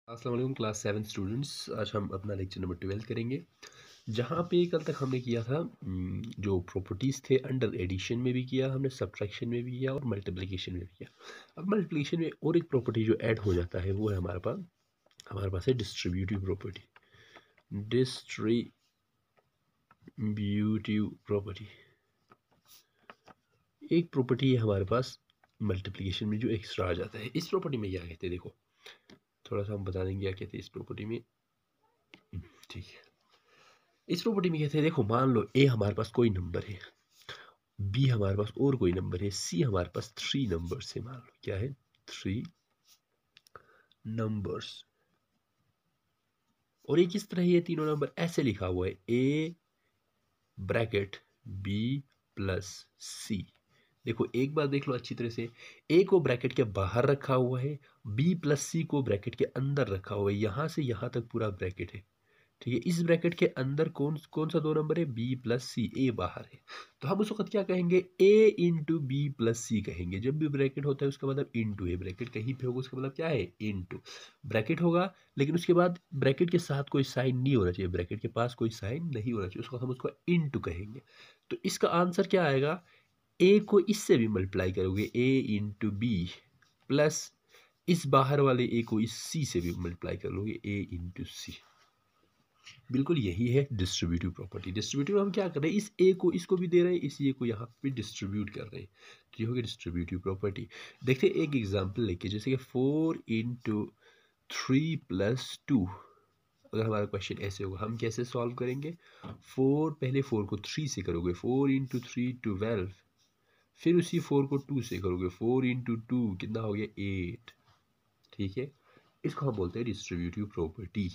अस्सलाम वालेकुम class 7 students. आज हम अपना लेक्चर नंबर 12 करेंगे। जहाँ पे कल तक हमने किया था जो प्रॉपर्टीज़ थे अंडर एडिशन में भी किया हमने, सब्ट्रैक्शन में भी किया और मल्टीप्लिकेशन में भी किया। अब मल्टीप्लिकेशन में और एक प्रॉपर्टी जो ऐड हो जाता है वो है हमारे पास है डिस्ट्रीब्यूटिव प्रॉपर्टी। डिस्ट्रीब्यूटिव प्रॉपर्टी एक प्रॉपर्टी है हमारे पास मल्टीप्लिकेशन में जो एक्स्ट्रा आ जाता है। इस प्रॉपर्टी में क्या कहते हैं देखो, थोड़ा सा हम बता देंगे क्या कहते हैं इस प्रॉपर्टी में। ठीक है, इस प्रॉपर्टी में कहते हैं देखो, मान लो ए हमारे पास कोई नंबर है, बी हमारे पास और कोई नंबर है, सी हमारे पास 3 नंबर्स है। मान लो क्या है, 3 नंबर्स। और ये किस तरह ये तीनों नंबर ऐसे लिखा हुआ है, ए ब्रैकेट बी प्लस सी। देखो एक बार देख लो अच्छी तरह से, ए को ब्रैकेट के बाहर रखा हुआ है, बी प्लस सी को ब्रैकेट के अंदर रखा हुआ है, यहाँ से यहाँ तक पूरा ब्रैकेट है। ठीक है, इस ब्रैकेट के अंदर कौन कौन सा दो नंबर है, बी प्लस सी, ए बाहर है। तो हम उस वक्त क्या कहेंगे, ए इंटू बी प्लस सी कहेंगे। जब भी ब्रैकेट होता है उसका मतलब इंटू है, ब्रैकेट कहीं पे होगा उसका मतलब क्या है, इंटू। ब्रैकेट होगा लेकिन उसके बाद ब्रैकेट के साथ कोई साइन नहीं होना चाहिए, ब्रैकेट के पास कोई साइन नहीं होना चाहिए, उसको हम उसको इंटू कहेंगे। तो इसका आंसर क्या आएगा, ए को इससे भी मल्टीप्लाई करोगे, ए इंटू बी प्लस इस बाहर वाले ए को इस सी से भी मल्टीप्लाई कर लोगे, ए इंटू सी। बिल्कुल यही है डिस्ट्रीब्यूटिव प्रॉपर्टी। डिस्ट्रीब्यूटिव हम क्या कर रहे हैं, इस ए को इसको भी दे रहे हैं, इस ए को यहाँ पे डिस्ट्रीब्यूट कर रहे हैं, तो ये होगी डिस्ट्रीब्यूटिव प्रॉपर्टी। देखते हैं एक एग्जांपल लेके, जैसे कि 4 इंटू 3 प्लस 2। अगर हमारा क्वेश्चन ऐसे होगा हम कैसे सॉल्व करेंगे, पहले 4 को 3 से करोगे, 4 इंटू 3 12, फिर उसी 4 को 2 से करोगे, 4 इंटू 2 कितना हो गया 8। ठीक है, इसको हम बोलते हैं डिस्ट्रीब्यूटिव प्रॉपर्टी।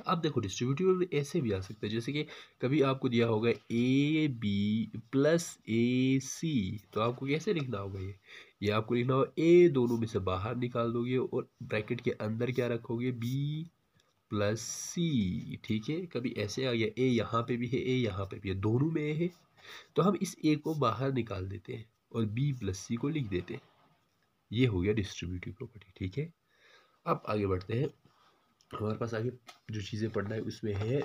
अब देखो डिस्ट्रीब्यूटिव में ऐसे भी आ सकता है, जैसे कि कभी आपको दिया होगा ए बी प्लस ए सी, तो आपको कैसे लिखना होगा, ये आपको लिखना होगा, ए दोनों में से बाहर निकाल दोगे और ब्रैकेट के अंदर क्या रखोगे, बी प्लस सी। ठीक है, कभी ऐसे आ गया, ए यहाँ पे भी है, ए यहाँ पे भी है, दोनों में है, तो हम इस ए को बाहर निकाल देते हैं और बी प्लस सी को लिख देते हैं। ये हो गया डिस्ट्रीब्यूटिव प्रॉपर्टी। ठीक है, अब आगे बढ़ते हैं। हमारे पास आगे जो चीज़ें पढ़ना है उसमें है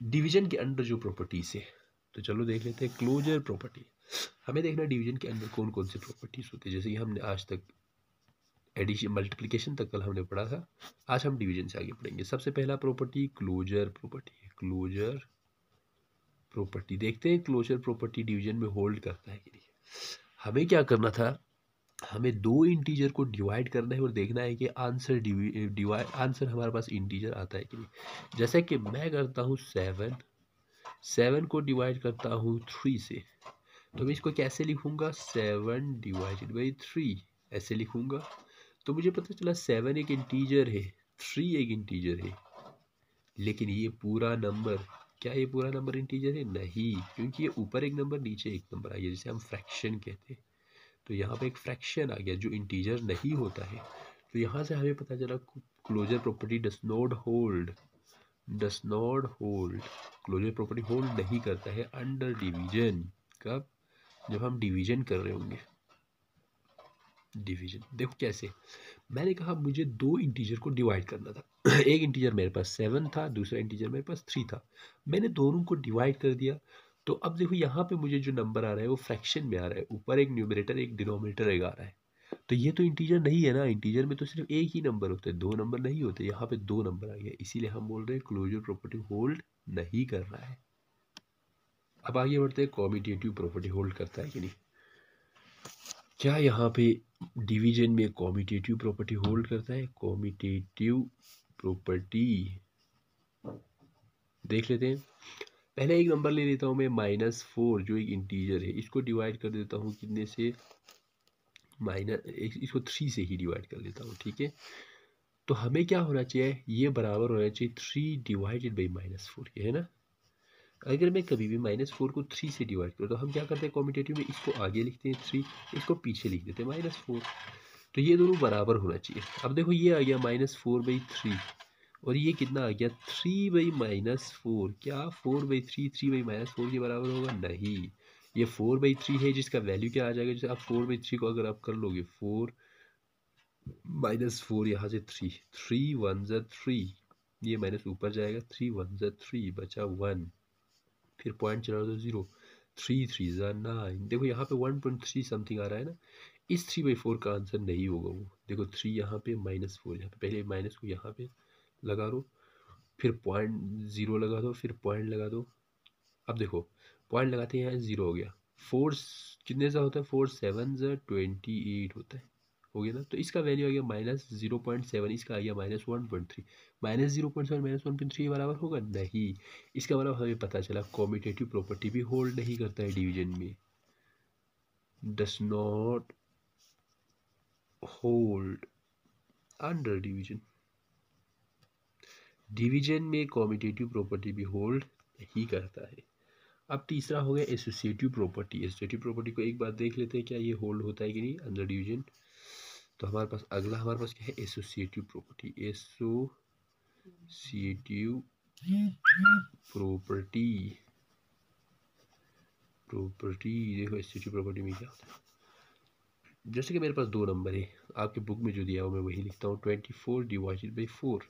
डिवीजन के अंदर जो प्रॉपर्टीज है। तो चलो देख लेते हैं क्लोजर प्रॉपर्टी। हमें देखना डिवीजन के अंदर कौन कौन सी प्रॉपर्टीज होती है, जैसे कि हमने आज तक एडिशन मल्टीप्लिकेशन तक कल हमने पढ़ा था, आज हम डिवीजन से आगे पढ़ेंगे। सबसे पहला प्रॉपर्टी क्लोजर प्रॉपर्टी है। क्लोजर प्रॉपर्टी देखते हैं क्लोजर प्रॉपर्टी डिवीजन में होल्ड करता है कि नहीं। हमें क्या करना था, हमें दो इंटीजर को डिवाइड करना है और देखना है कि आंसर हमारे पास इंटीजर आता है कि नहीं। जैसे कि मैं करता हूँ 7 को डिवाइड करता हूँ 3 से, तो मैं इसको कैसे लिखूंगा, 7 डिवाइडेड बाई 3 ऐसे लिखूंगा। तो मुझे पता चला 7 एक इंटीजर है, 3 एक इंटीजर है, लेकिन ये पूरा नंबर, क्या ये पूरा नंबर इंटीजर है, नहीं, क्योंकि ये ऊपर एक नंबर नीचे एक नंबर आ गया, जिसे हम फ्रैक्शन कहते हैं। तो यहाँ पे एक फ्रैक्शन आ गया जो इंटीजर नहीं होता है। तो यहाँ से हमें पता चला closure property does not hold. Closure property hold नहीं करता है अंडर डिवीजन। कब, जब हम डिवीजन कर रहे होंगे। डिवीजन देखो कैसे, मैंने कहा मुझे दो इंटीजर को डिवाइड करना था एक इंटीजर मेरे पास 7 था, दूसरा इंटीजर मेरे पास 3 था, मैंने दोनों को डिवाइड कर दिया। तो अब देखो यहाँ पे मुझे जो नंबर आ रहा है वो फ्रैक्शन में आ रहा है, ऊपर एक न्यूमरेटर एक डिनोमिनेटर एक आ रहा है। तो ये तो इंटीजर नहीं है ना, इंटीजर में तो सिर्फ एक ही नंबर होता है, दो नंबर नहीं होते। यहाँ पे दो नंबर आ गया, इसीलिए हम बोल रहे हैं क्लोजर प्रॉपर्टी होल्ड नहीं कर रहा है। अब आगे बढ़ते हैं, कॉम्यूटेटिव प्रॉपर्टी होल्ड करता है कि नहीं। क्या यहाँ पे डिवीजन में कॉम्यूटेटिव प्रॉपर्टी होल्ड करता है, कॉम्यूटेटिव प्रॉपर्टी देख लेते हैं। पहले एक नंबर ले लेता हूँ मैं -4 जो एक इंटीजर है, इसको डिवाइड कर देता हूँ कितने से, इसको 3 से ही डिवाइड कर लेता हूँ। ठीक है, तो हमें क्या होना चाहिए, ये बराबर होना चाहिए 3 डिवाइडेड बाई -4 के, है ना। अगर मैं कभी भी -4 को 3 से डिवाइड करूँ तो हम क्या करते हैं कॉम्यूटेटिव में, इसको आगे लिखते हैं 3, इसको पीछे लिख देते हैं -4। तो ये दोनों बराबर होना चाहिए। अब देखो ये आ गया -4/3 और ये कितना आ गया 3/-4। क्या 4/3 3/-4 के बराबर होगा, नहीं, ये 4/3 है जिसका वैल्यू क्या आ जाएगा, जैसे आप 4/3 को अगर आप कर लोगे 4 -4 यहाँ से 3, 3 1 ज़ा 3, ये माइनस ऊपर जाएगा, 3 1 ज़ा 3 बचा 1, फिर पॉइंट चला दो 0, 3 3 ज़ा 9। देखो यहाँ पे 1.3 समथिंग आ रहा है ना, इस 3/4 का आंसर नहीं होगा वो। देखो 3 यहाँ पे -4 यहाँ पे, पहले माइनस को यहाँ पे लगा दो, फिर पॉइंट 0 लगा दो, फिर पॉइंट लगा दो। अब देखो पॉइंट लगाते हैं, यहाँ 0 हो गया। 4 कितने सा होता है, 4 7 ज़ा 28 होता है, हो गया ना। तो इसका वैल्यू आ गया -0.7, इसका आ गया -1.3। -0.7 -1.3 बराबर होगा नहीं। इसका मतलब हमें पता चला कॉम्यूटेटिव प्रॉपर्टी भी होल्ड नहीं करता है डिवीजन में, डस not hold under division. Division में कॉम्यूटेटिव प्रॉपर्टी भी होल्ड नहीं करता है। अब तीसरा हो गया एसोसिएटिव प्रॉपर्टी। एसोसिएटिव प्रॉपर्टी को एक बार देख लेते हैं क्या ये होल्ड होता है कि नहीं अंडर डिवीजन। तो हमारे पास अगला हमारे पास क्या है, एसोसिएटिव प्रॉपर्टी। एसोसिएटिव प्रॉपर्टी देखो एसोसिएटिव प्रॉपर्टी में क्या होता है। जैसे कि मेरे पास दो नंबर है, आपके बुक में जो दिया हो मैं वही लिखता हूँ, 24 डिवाइडेड बाई 4,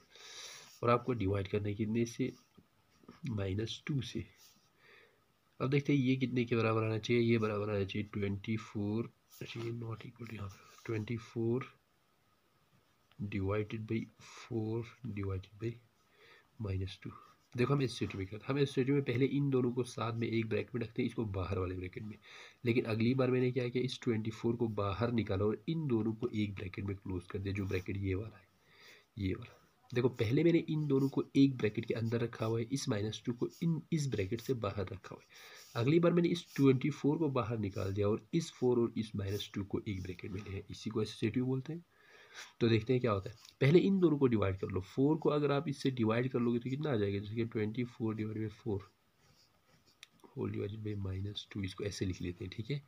और आपको डिवाइड करना है कितने से, -2 से। अब देखते हैं ये कितने के बराबर आना चाहिए, ये बराबर आना चाहिए 24, ये नॉट इक्वल, यहाँ पर 24 डिवाइडेड बाई 4 डिवाइडेड बाई -2। देखो हम इस स्टेट में करते, हम इस स्टेट में पहले इन दोनों को साथ में एक ब्रैकेट में रखते हैं, इसको बाहर वाले ब्रैकेट में। लेकिन अगली बार मैंने क्या किया, इस 24 को बाहर निकाला और इन दोनों को एक ब्रैकेट में क्लोज कर दिया, जो ब्रैकेट ये वाला है, ये वाला। देखो पहले मैंने इन दोनों को एक ब्रैकेट के अंदर रखा हुआ है, इस -2 को इस ब्रैकेट से बाहर रखा हुआ है। अगली बार मैंने इस 24 को बाहर निकाल दिया और इस 4 और इस -2 को एक ब्रैकेट में लिया, इसी को एसोसिएटिव बोलते हैं। तो देखते हैं क्या होता है। पहले इन दोनों को डिवाइड कर लो, 4 को अगर आप इससे डिवाइड कर लोगे तो कितना आ जाएगा, जैसे कि 24 divide by 4 whole divided by -2, इसको ऐसे लिख लेते हैं, ठीक है।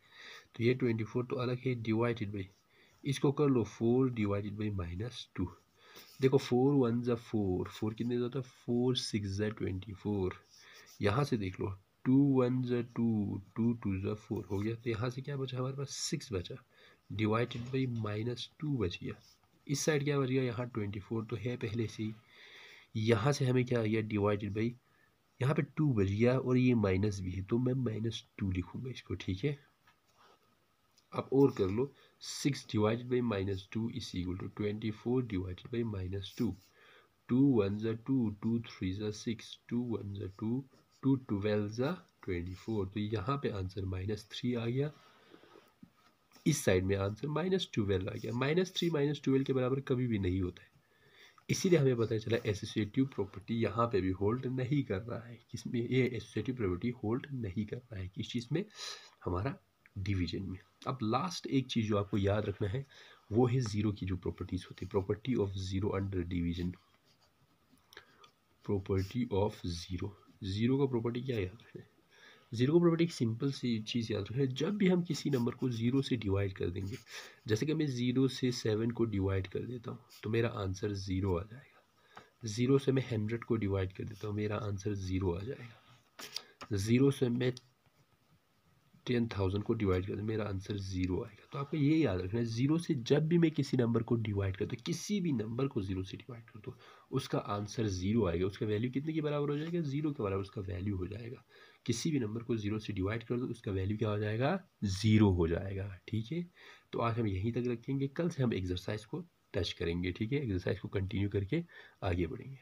तो ये 24 तो अलग है, डिवाइडेड बाई, इसको कर लो 4 डिवाइडेड बाई -2। देखो 4 1 ज़ा 4, 4 कितने जाता है, 4 6 ज़ा 24। यहाँ से देख लो 2 1 ज़ा 2, 2 2 ज़ा 4 हो गया। तो यहाँ से क्या बचा हमारे पास, 6 बचा, डिवाइडेड बाई -2 बच गया। इस साइड क्या बच गया, यहाँ 24 तो है पहले से ही। यहाँ से हमें क्या आ गया, डिवाइडेड बाई, यहाँ पे 2 बच गया और ये माइनस भी है, तो मैं -2 लिखूँगा इसको, ठीक है। अब और कर लो, 6 divided by -2 is equal to 24 divided by -2। 2 1 ज़ा 2, 2 3 ज़ा 6, 2 1 ज़ा 2, 2 12 ज़ा 24। तो यहाँ पे आंसर -3 आ गया, इस साइड में आंसर -12 आ गया। -3 -12 के बराबर कभी भी नहीं होता है, इसीलिए हमें पता चला एसोसिएटिव प्रॉपर्टी यहाँ पे भी होल्ड नहीं कर रहा है। किसमें, ये एसोसिएटिव प्रॉपर्टी होल्ड नहीं कर रहा है, किस चीज़ में, हमारा डिवीजन में। अब लास्ट एक चीज़ जो आपको याद रखना है वो है ज़ीरो की जो प्रॉपर्टीज़ होती है, property of zero under division. Property of zero, zero का प्रॉपर्टी क्या याद रखना है, ज़ीरो को प्रॉपर्टी एक सिंपल सी चीज़ याद रखना है, जब भी हम किसी नंबर को ज़ीरो से डिवाइड कर देंगे, जैसे कि मैं 0 से 7 को डिवाइड कर देता हूँ तो मेरा आंसर 0 आ जाएगा। 0 से मैं 100 को डिवाइड कर देता हूँ, मेरा आंसर 0 आ जाएगा। 0 से मैं 10,000 को डिवाइड कर दूँ, मेरा आंसर 0 आएगा। तो आपको ये याद रखना है, 0 से जब भी मैं किसी नंबर को डिवाइड करता हूँ, किसी भी नंबर को 0 से डिवाइड करता हूँ, उसका आंसर 0 आएगा। उसका वैल्यू कितने के बराबर हो जाएगा, 0 के बराबर उसका वैल्यू हो जाएगा। किसी भी नंबर को 0 से डिवाइड कर दो, उसका वैल्यू क्या हो जाएगा, 0 हो जाएगा, ठीक है। तो आज हम यहीं तक रखेंगे, कल से हम एक्सरसाइज को टच करेंगे, ठीक है। एक्सरसाइज को कंटिन्यू करके आगे बढ़ेंगे।